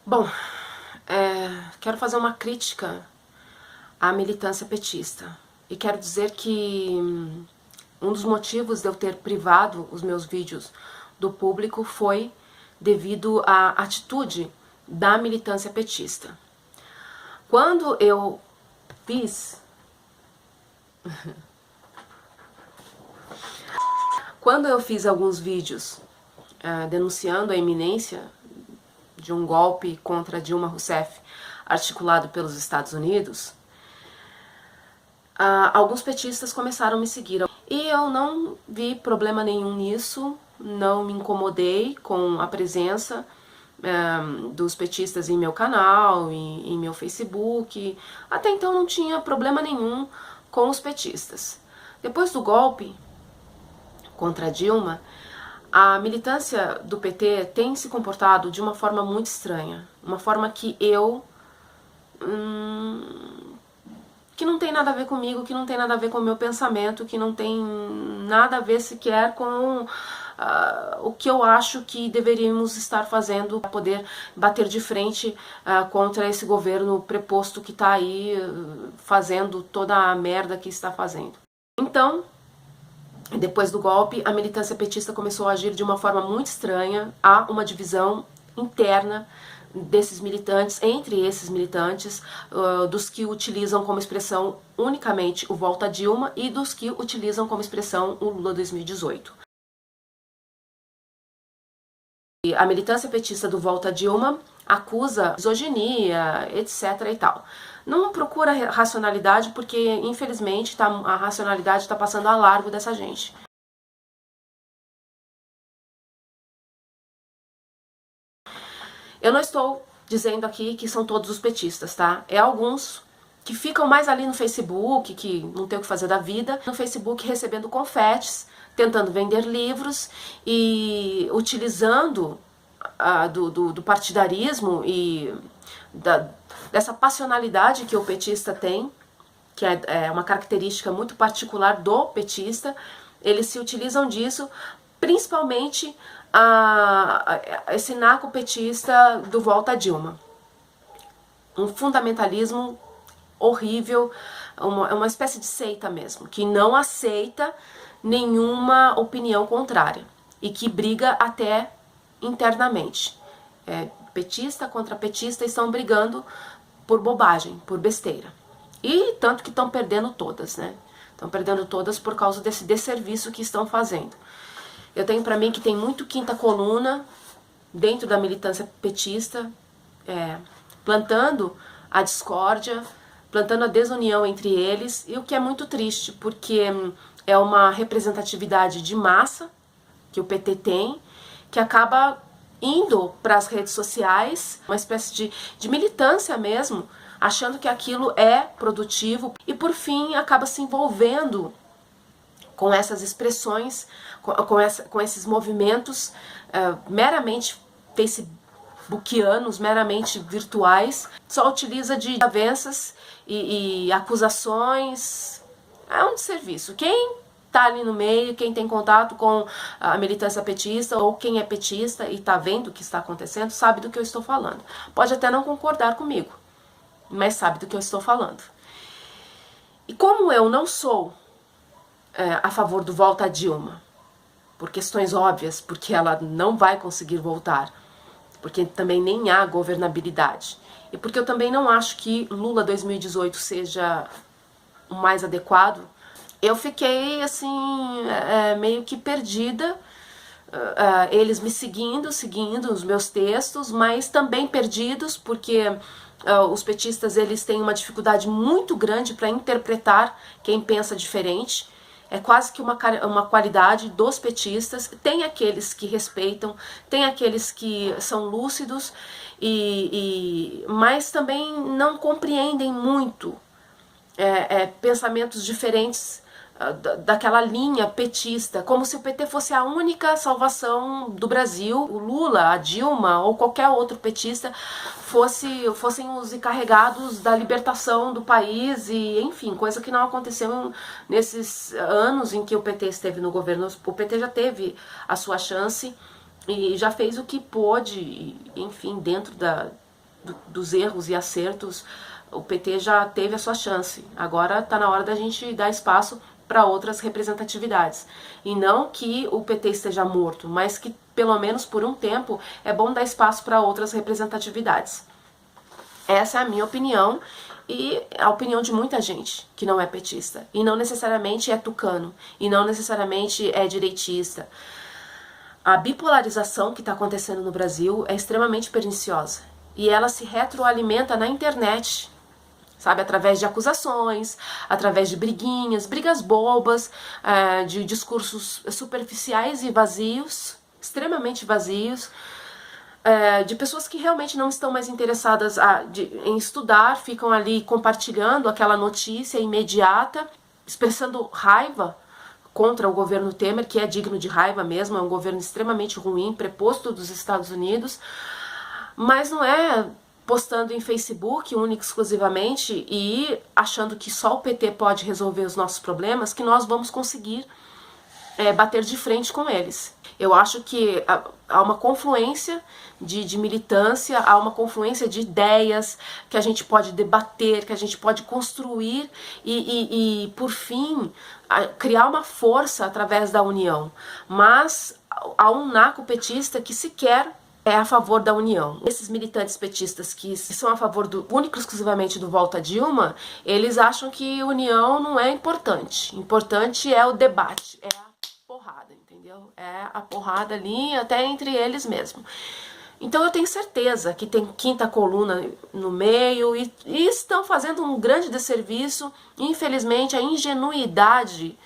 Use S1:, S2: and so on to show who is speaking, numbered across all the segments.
S1: Bom, quero fazer uma crítica à militância petista. E quero dizer que um dos motivos de eu ter privado os meus vídeos do público foi devido à atitude da militância petista. Quando eu fiz... Quando eu fiz alguns vídeos denunciando a iminência de um golpe contra Dilma Rousseff articulado pelos Estados Unidos, alguns petistas começaram a me seguir. E eu não vi problema nenhum nisso, não me incomodei com a presença dos petistas em meu canal, em meu Facebook. Até então não tinha problema nenhum com os petistas. Depois do golpe contra Dilma, a militância do PT tem se comportado de uma forma muito estranha, uma forma que que não tem nada a ver comigo, que não tem nada a ver com o meu pensamento, que não tem nada a ver sequer com o que eu acho que deveríamos estar fazendo para poder bater de frente contra esse governo preposto que está aí fazendo toda a merda que está fazendo. Então, depois do golpe, a militância petista começou a agir de uma forma muito estranha. Há uma divisão interna desses militantes, entre esses militantes, dos que utilizam como expressão unicamente o Volta Dilma e dos que utilizam como expressão o Lula 2018. E a militância petista do Volta Dilma acusa misoginia, etc. e tal. Não procura racionalidade porque, infelizmente, a racionalidade está passando a largo dessa gente. Eu não estou dizendo aqui que são todos os petistas, tá? É alguns que ficam mais ali no Facebook, que não tem o que fazer da vida, no Facebook recebendo confetes, tentando vender livros e utilizando do partidarismo e dessa passionalidade que o petista tem, que é uma característica muito particular do petista. Eles se utilizam disso, principalmente esse narco-petista do Volta Dilma. Um fundamentalismo horrível, uma espécie de seita mesmo, que não aceita nenhuma opinião contrária e que briga até internamente. Petista contra petista estão brigando por bobagem, por besteira. E tanto que estão perdendo todas, né? Estão perdendo todas por causa desse desserviço que estão fazendo. Eu tenho pra mim que tem muito quinta coluna dentro da militância petista, plantando a discórdia, plantando a desunião entre eles, e o que é muito triste, porque é uma representatividade de massa que o PT tem, que acaba indo para as redes sociais, uma espécie de militância mesmo, achando que aquilo é produtivo e por fim acaba se envolvendo com essas expressões, com esses movimentos meramente facebookianos, meramente virtuais, só utiliza de avanças e acusações. É um desserviço. Quem tá ali no meio, quem tem contato com a militância petista ou quem é petista e tá vendo o que está acontecendo, sabe do que eu estou falando. Pode até não concordar comigo, mas sabe do que eu estou falando. E como eu não sou a favor do Volta Dilma, por questões óbvias, porque ela não vai conseguir voltar, porque também nem há governabilidade, e porque eu também não acho que Lula 2018 seja o mais adequado, eu fiquei assim, meio que perdida, eles me seguindo os meus textos, mas também perdidos, porque os petistas eles têm uma dificuldade muito grande para interpretar quem pensa diferente. É quase que uma qualidade dos petistas. Tem aqueles que respeitam, tem aqueles que são lúcidos, mas também não compreendem muito pensamentos diferentes daquela linha petista, como se o PT fosse a única salvação do Brasil, o Lula, a Dilma ou qualquer outro petista fossem os encarregados da libertação do país e, enfim, coisa que não aconteceu nesses anos em que o PT esteve no governo. O PT já teve a sua chance e já fez o que pôde, enfim, dentro dos erros e acertos, o PT já teve a sua chance. Agora está na hora da gente dar espaço para outras representatividades. E não que o PT esteja morto, mas que pelo menos por um tempo é bom dar espaço para outras representatividades. Essa é a minha opinião e a opinião de muita gente que não é petista. E não necessariamente é tucano, e não necessariamente é direitista. A bipolarização que está acontecendo no Brasil é extremamente perniciosa. E ela se retroalimenta na internet, sabe? Através de acusações, através de briguinhas, brigas bobas, de discursos superficiais e vazios, extremamente vazios, de pessoas que realmente não estão mais interessadas em estudar, ficam ali compartilhando aquela notícia imediata, expressando raiva contra o governo Temer, que é digno de raiva mesmo, é um governo extremamente ruim, preposto dos Estados Unidos, mas não é postando em Facebook única e exclusivamente e achando que só o PT pode resolver os nossos problemas que nós vamos conseguir bater de frente com eles. Eu acho que há uma confluência de militância, há uma confluência de ideias que a gente pode debater, que a gente pode construir e por fim, criar uma força através da união. Mas há um naco petista que sequer é a favor da união. Esses militantes petistas que são a favor único e exclusivamente do Volta a Dilma, eles acham que união não é importante. Importante é o debate, é a porrada, entendeu? É a porrada ali até entre eles mesmo. Então eu tenho certeza que tem quinta coluna no meio e estão fazendo um grande desserviço. Infelizmente a ingenuidade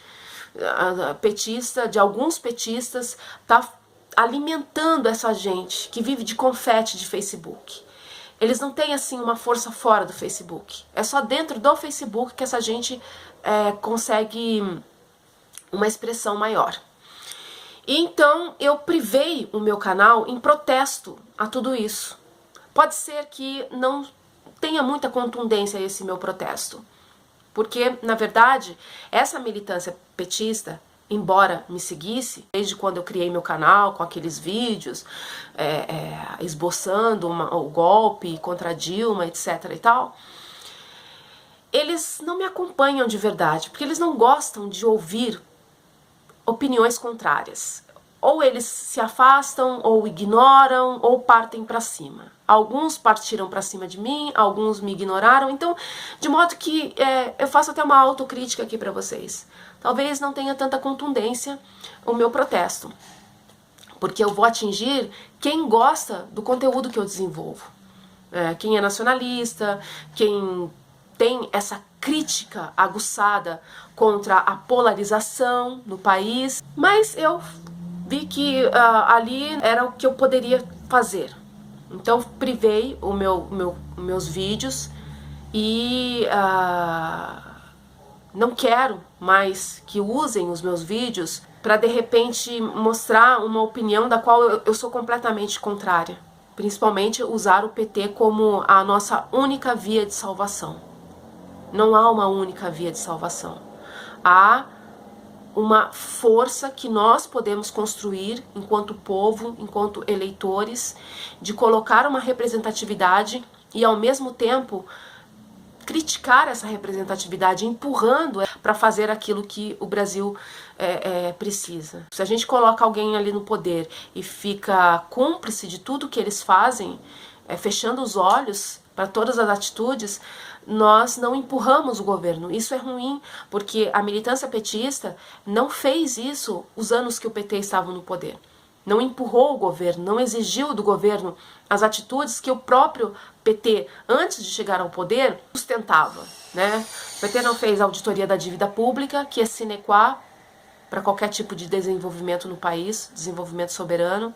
S1: petista, de alguns petistas, está alimentando essa gente que vive de confete de Facebook. Eles não têm assim uma força fora do Facebook. É só dentro do Facebook que essa gente consegue uma expressão maior. E então eu privei o meu canal em protesto a tudo isso. Pode ser que não tenha muita contundência esse meu protesto, porque na verdade essa militância petista, embora me seguisse, desde quando eu criei meu canal, com aqueles vídeos, esboçando o golpe contra Dilma, etc e tal, eles não me acompanham de verdade, porque eles não gostam de ouvir opiniões contrárias. Ou eles se afastam, ou ignoram, ou partem para cima. Alguns partiram para cima de mim, alguns me ignoraram, então, de modo que eu faço até uma autocrítica aqui para vocês. Talvez não tenha tanta contundência o meu protesto, porque eu vou atingir quem gosta do conteúdo que eu desenvolvo. Quem é nacionalista, quem tem essa crítica aguçada contra a polarização no país, mas eu vi que ali era o que eu poderia fazer. Então privei meus vídeos e não quero mais que usem os meus vídeos para de repente mostrar uma opinião da qual eu sou completamente contrária. Principalmente usar o PT como a nossa única via de salvação. Não há uma única via de salvação. Há uma força que nós podemos construir enquanto povo, enquanto eleitores, de colocar uma representatividade e ao mesmo tempo criticar essa representatividade, empurrando para fazer aquilo que o Brasil precisa. Se a gente coloca alguém ali no poder e fica cúmplice de tudo que eles fazem, fechando os olhos para todas as atitudes, nós não empurramos o governo. Isso é ruim, porque a militância petista não fez isso os anos que o PT estava no poder. Não empurrou o governo, não exigiu do governo as atitudes que o próprio PT, antes de chegar ao poder, sustentava, né? O PT não fez a auditoria da dívida pública, que é sine qua para qualquer tipo de desenvolvimento no país, desenvolvimento soberano.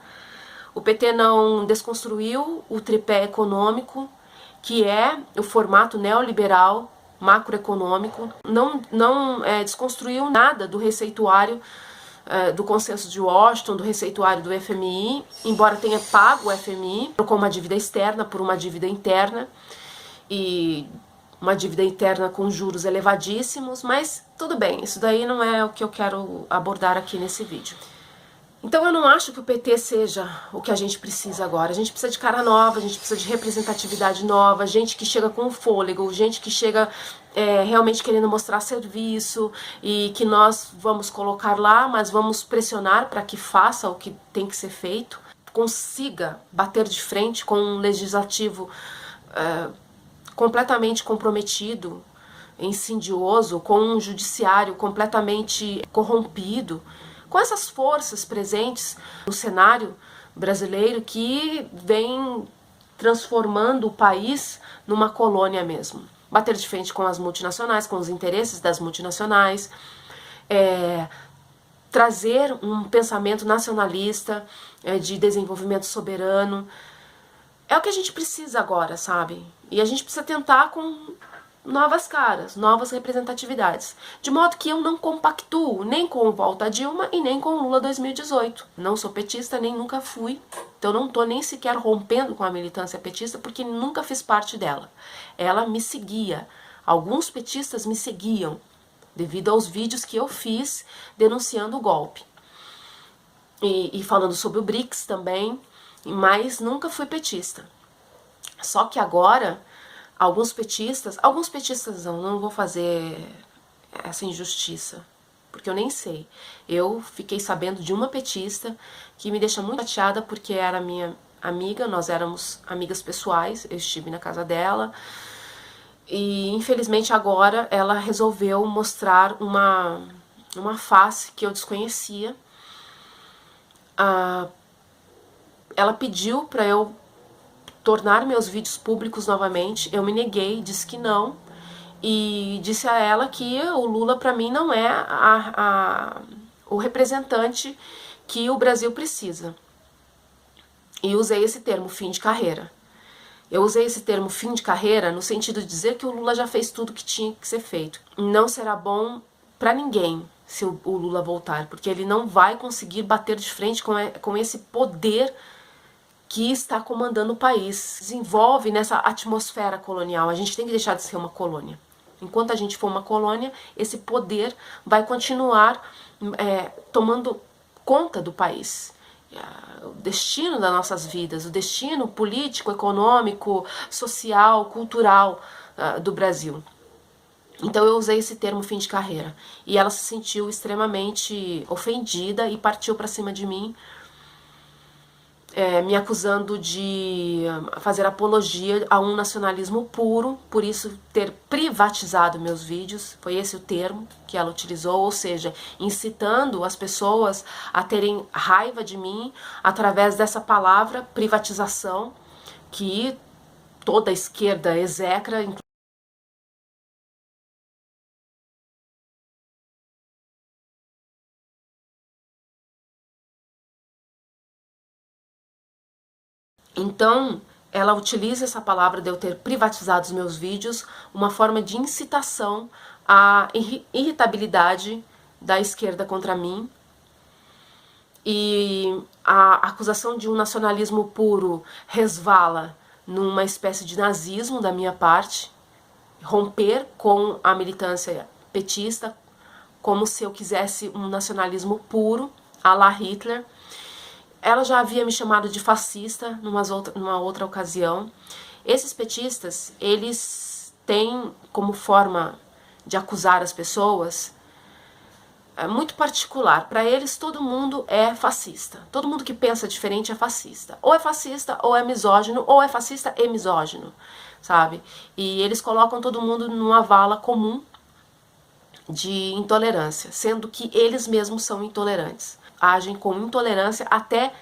S1: O PT não desconstruiu o tripé econômico, que é o formato neoliberal macroeconômico, não desconstruiu nada do receituário do consenso de Washington, do receituário do FMI, embora tenha pago o FMI, trocou uma dívida externa por uma dívida interna, e uma dívida interna com juros elevadíssimos, mas tudo bem, isso daí não é o que eu quero abordar aqui nesse vídeo. Então eu não acho que o PT seja o que a gente precisa agora. A gente precisa de cara nova, a gente precisa de representatividade nova, gente que chega com fôlego, gente que chega realmente querendo mostrar serviço e que nós vamos colocar lá, mas vamos pressionar para que faça o que tem que ser feito, consiga bater de frente com um legislativo completamente comprometido, insidioso, com um judiciário completamente corrompido, com essas forças presentes no cenário brasileiro que vem transformando o país numa colônia mesmo. Bater de frente com as multinacionais, com os interesses das multinacionais, trazer um pensamento nacionalista, de desenvolvimento soberano. É o que a gente precisa agora, sabe? E a gente precisa tentar com novas caras, novas representatividades. De modo que eu não compactuo nem com volta a Dilma e nem com Lula 2018. Não sou petista, nem nunca fui. Então não tô nem sequer rompendo com a militância petista, porque nunca fiz parte dela. Ela me seguia. Alguns petistas me seguiam, devido aos vídeos que eu fiz denunciando o golpe. E falando sobre o BRICS também, mas nunca fui petista. Só que agora, alguns petistas não vou fazer essa injustiça, porque eu nem sei. Eu fiquei sabendo de uma petista que me deixa muito chateada porque era minha amiga, nós éramos amigas pessoais, eu estive na casa dela, e infelizmente agora ela resolveu mostrar uma face que eu desconhecia. Ela pediu para eu tornar meus vídeos públicos novamente, eu me neguei, disse que não, e disse a ela que o Lula para mim não é o representante que o Brasil precisa. E usei esse termo, fim de carreira. Eu usei esse termo fim de carreira no sentido de dizer que o Lula já fez tudo que tinha que ser feito. Não será bom para ninguém se o Lula voltar, porque ele não vai conseguir bater de frente com esse poder que está comandando o país. Desenvolve nessa atmosfera colonial. A gente tem que deixar de ser uma colônia. Enquanto a gente for uma colônia, esse poder vai continuar tomando conta do país. O destino das nossas vidas, o destino político, econômico, social, cultural do Brasil. Então eu usei esse termo fim de carreira. E ela se sentiu extremamente ofendida e partiu para cima de mim, me acusando de fazer apologia a um nacionalismo puro, por isso ter privatizado meus vídeos, foi esse o termo que ela utilizou, ou seja, incitando as pessoas a terem raiva de mim através dessa palavra privatização, que toda a esquerda execra. Então, ela utiliza essa palavra de eu ter privatizado os meus vídeos, uma forma de incitação à irritabilidade da esquerda contra mim. E a acusação de um nacionalismo puro resvala numa espécie de nazismo da minha parte, romper com a militância petista, como se eu quisesse um nacionalismo puro, à la Hitler. Ela já havia me chamado de fascista numa outra ocasião. Esses petistas, eles têm como forma de acusar as pessoas muito particular. Para eles, todo mundo é fascista. Todo mundo que pensa diferente é fascista. Ou é misógino, ou é fascista e misógino, sabe? E eles colocam todo mundo numa vala comum de intolerância, sendo que eles mesmos são intolerantes. Agem com intolerância até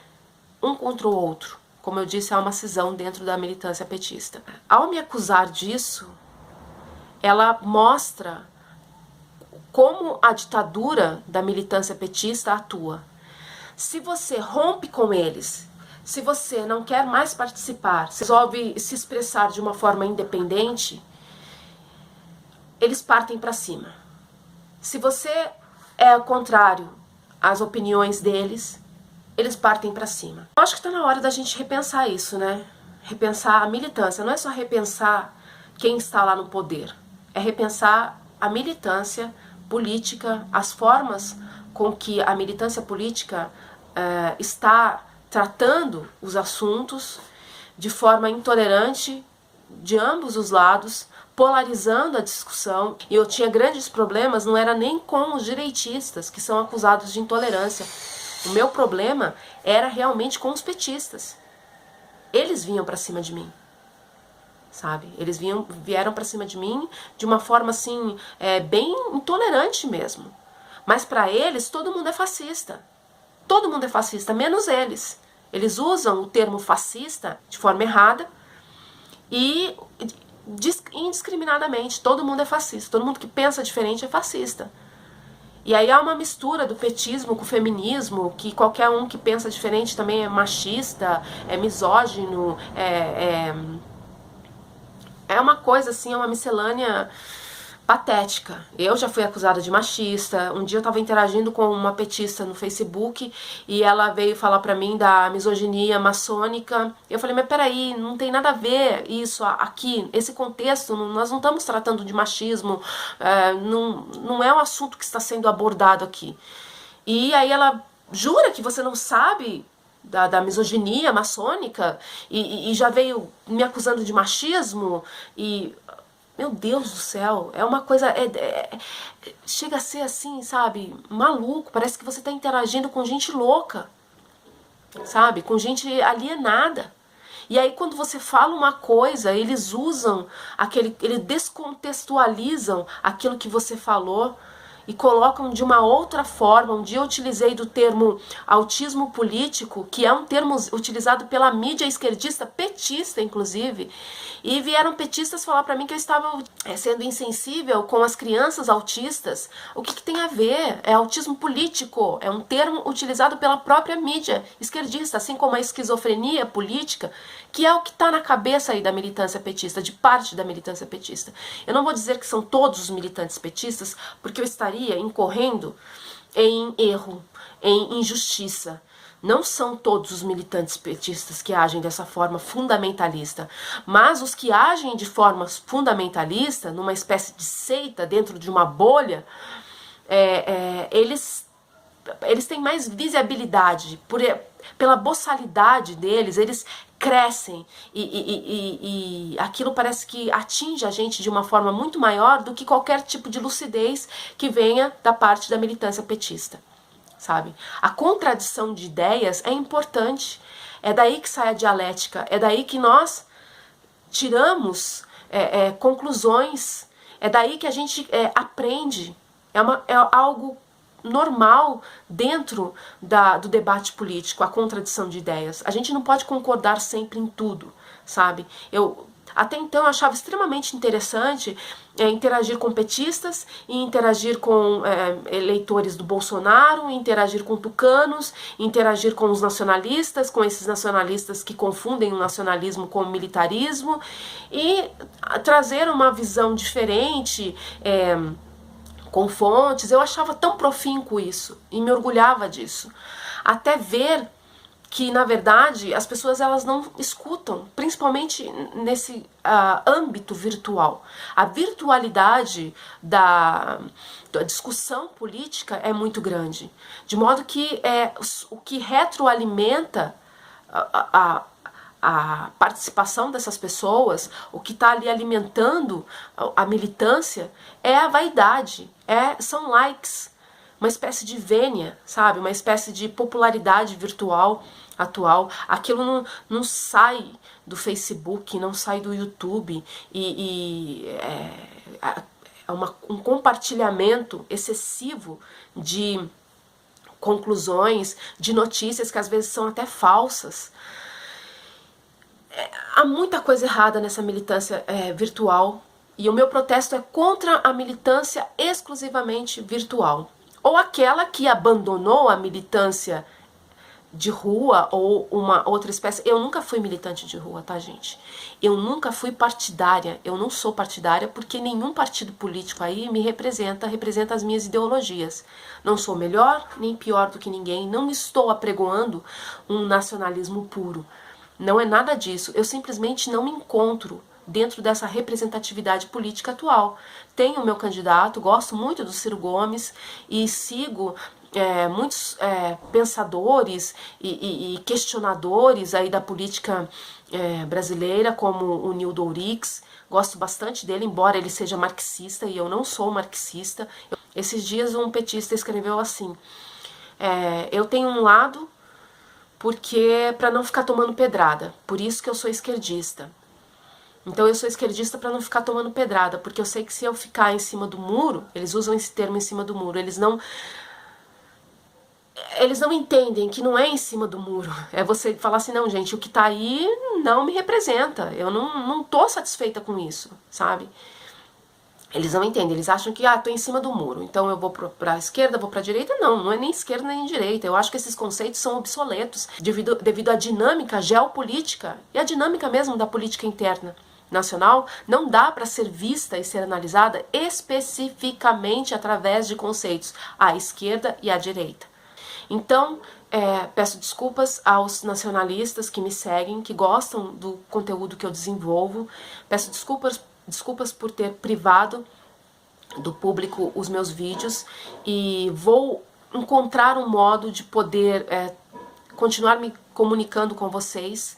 S1: um contra o outro. Como eu disse, há uma cisão dentro da militância petista. Ao me acusar disso, ela mostra como a ditadura da militância petista atua. Se você rompe com eles, se você não quer mais participar, se resolve se expressar de uma forma independente, eles partem para cima. Se você é contrário às opiniões deles, eles partem para cima. Eu acho que está na hora da gente repensar isso, né? Repensar a militância. Não é só repensar quem está lá no poder. É repensar a militância política, as formas com que a militância política está tratando os assuntos de forma intolerante de ambos os lados, polarizando a discussão. E eu tinha grandes problemas, não era nem com os direitistas, que são acusados de intolerância. O meu problema era realmente com os petistas. Eles vinham pra cima de mim, sabe? Eles vieram pra cima de mim de uma forma assim, bem intolerante mesmo. Mas pra eles, todo mundo é fascista. Todo mundo é fascista, menos eles. Eles usam o termo fascista de forma errada e indiscriminadamente, todo mundo é fascista. Todo mundo que pensa diferente é fascista. E aí há uma mistura do petismo com o feminismo, que qualquer um que pensa diferente também é machista, é misógino, é uma coisa assim, é uma miscelânea patética. Eu já fui acusada de machista. Um dia eu estava interagindo com uma petista no Facebook e ela veio falar pra mim da misoginia maçônica. Eu falei, mas peraí, não tem nada a ver isso aqui, esse contexto, nós não estamos tratando de machismo, não é um assunto que está sendo abordado aqui. E aí ela jura que você não sabe da misoginia maçônica e já veio me acusando de machismo e... Meu Deus do céu, é uma coisa, chega a ser assim, sabe, maluco, parece que você está interagindo com gente louca, sabe, com gente alienada. E aí quando você fala uma coisa, eles usam, eles descontextualizam aquilo que você falou e colocam de uma outra forma. Um dia eu utilizei do termo autismo político, que é um termo utilizado pela mídia esquerdista, petista inclusive, e vieram petistas falar pra mim que eu estava sendo insensível com as crianças autistas. O que tem a ver? É autismo político, é um termo utilizado pela própria mídia esquerdista, assim como a esquizofrenia política, que é o que está na cabeça aí da militância petista, de parte da militância petista. Eu não vou dizer que são todos os militantes petistas, porque eu estaria incorrendo em erro, em injustiça. Não são todos os militantes petistas que agem dessa forma fundamentalista, mas os que agem de forma fundamentalista, numa espécie de seita dentro de uma bolha, eles têm mais visibilidade, pela boçalidade deles, eles crescem e aquilo parece que atinge a gente de uma forma muito maior do que qualquer tipo de lucidez que venha da parte da militância petista, sabe? A contradição de ideias é importante, é daí que sai a dialética, é daí que nós tiramos conclusões, é daí que a gente aprende, é algo normal dentro do debate político, a contradição de ideias. A gente não pode concordar sempre em tudo, sabe? Até então eu achava extremamente interessante interagir com petistas, e interagir com eleitores do Bolsonaro, interagir com tucanos, interagir com os nacionalistas, com esses nacionalistas que confundem o nacionalismo com o militarismo, e trazer uma visão diferente, com fontes. Eu achava tão profinco isso e me orgulhava disso, até ver que na verdade as pessoas elas não escutam, principalmente nesse âmbito virtual. A virtualidade da discussão política é muito grande, de modo que o que retroalimenta a participação dessas pessoas, o que está ali alimentando a militância é a vaidade, são likes, uma espécie de vênia, sabe? Uma espécie de popularidade virtual atual. Aquilo não sai do Facebook, não sai do YouTube, um compartilhamento excessivo de conclusões, de notícias que às vezes são até falsas. Há muita coisa errada nessa militância virtual, e o meu protesto é contra a militância exclusivamente virtual, ou aquela que abandonou a militância de rua ou uma outra espécie. Eu nunca fui militante de rua, tá, gente? Eu nunca fui partidária, eu não sou partidária porque nenhum partido político aí me representa as minhas ideologias. Não sou melhor nem pior do que ninguém, não estou apregoando um nacionalismo puro. Não é nada disso, eu simplesmente não me encontro dentro dessa representatividade política atual. Tenho o meu candidato, gosto muito do Ciro Gomes e sigo muitos pensadores e questionadores aí da política brasileira, como o Nildo Ourix. Gosto bastante dele, embora ele seja marxista, e eu não sou marxista. Esses dias um petista escreveu assim: eu tenho um lado porque para não ficar tomando pedrada, por isso que eu sou esquerdista. Então eu sou esquerdista para não ficar tomando pedrada, porque eu sei que se eu ficar em cima do muro, eles usam esse termo, em cima do muro, eles não entendem que não é em cima do muro. É você falar assim: não, gente, o que tá aí não me representa, eu não tô satisfeita com isso, sabe? Eles não entendem, eles acham que, tô em cima do muro, então eu vou pra esquerda, vou pra direita. Não é nem esquerda nem direita. Eu acho que esses conceitos são obsoletos devido à dinâmica geopolítica e à dinâmica mesmo da política interna nacional. Não dá para ser vista e ser analisada especificamente através de conceitos à esquerda e à direita. Então, peço desculpas aos nacionalistas que me seguem, que gostam do conteúdo que eu desenvolvo. Peço desculpas por ter privado do público os meus vídeos, e vou encontrar um modo de poder continuar me comunicando com vocês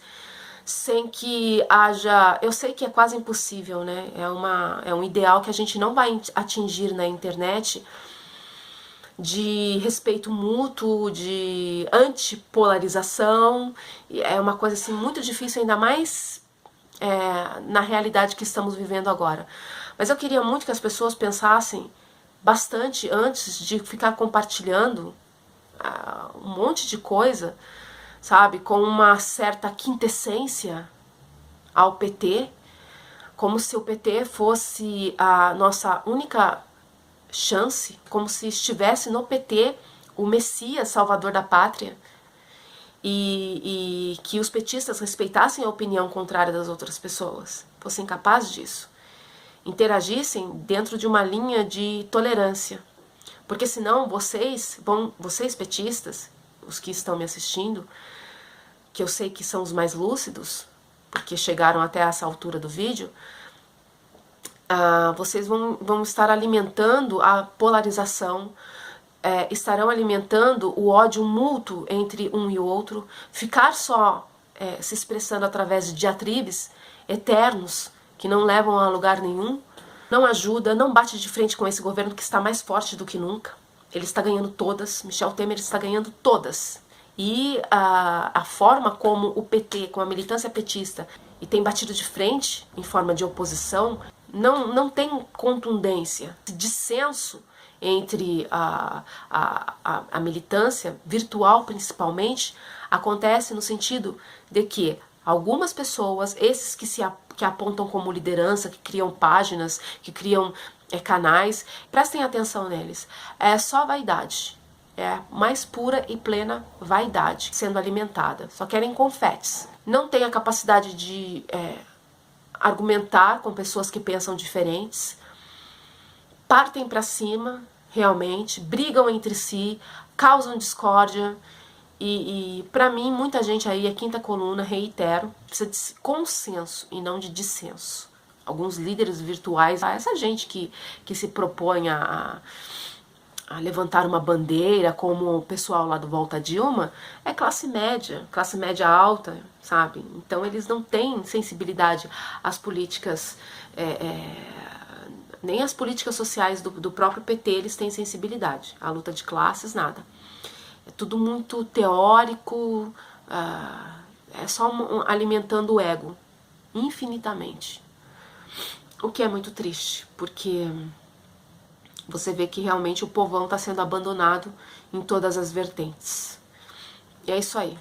S1: sem que haja... Eu sei que é quase impossível, né? É um ideal que a gente não vai atingir na internet, de respeito mútuo, de antipolarização. É uma coisa assim muito difícil, ainda mais na realidade que estamos vivendo agora. Mas eu queria muito que as pessoas pensassem bastante antes de ficar compartilhando um monte de coisa, sabe, com uma certa quintessência ao PT, como se o PT fosse a nossa única chance, como se estivesse no PT o Messias salvador da pátria, e que os petistas respeitassem a opinião contrária das outras pessoas, fossem capazes disso, interagissem dentro de uma linha de tolerância. Porque senão vocês petistas, os que estão me assistindo, que eu sei que são os mais lúcidos, porque chegaram até essa altura do vídeo, vocês vão estar alimentando a polarização, estarão alimentando o ódio mútuo entre um e o outro, ficar só se expressando através de diatribes eternos que não levam a lugar nenhum, não ajuda, não bate de frente com esse governo que está mais forte do que nunca. Ele está ganhando todas, Michel Temer está ganhando todas. E a forma como o PT, com a militância petista, e tem batido de frente em forma de oposição, não tem contundência. Esse dissenso entre a militância virtual, principalmente, acontece no sentido de que algumas pessoas, esses que apontam como liderança, que criam páginas, que criam canais, prestem atenção neles. É só vaidade. É mais pura e plena vaidade sendo alimentada. Só querem confetes. Não tem a capacidade de argumentar com pessoas que pensam diferentes. Partem para cima, realmente, brigam entre si, causam discórdia. E para mim, muita gente aí, a quinta coluna, reitero, precisa de consenso e não de dissenso. Alguns líderes virtuais, essa gente que se propõe a levantar uma bandeira, como o pessoal lá do Volta Dilma, é classe média alta, sabe? Então eles não têm sensibilidade às políticas, nem às políticas sociais do próprio PT eles têm sensibilidade. A luta de classes, nada. É tudo muito teórico, é só alimentando o ego, infinitamente. O que é muito triste, porque você vê que realmente o povão está sendo abandonado em todas as vertentes. E é isso aí.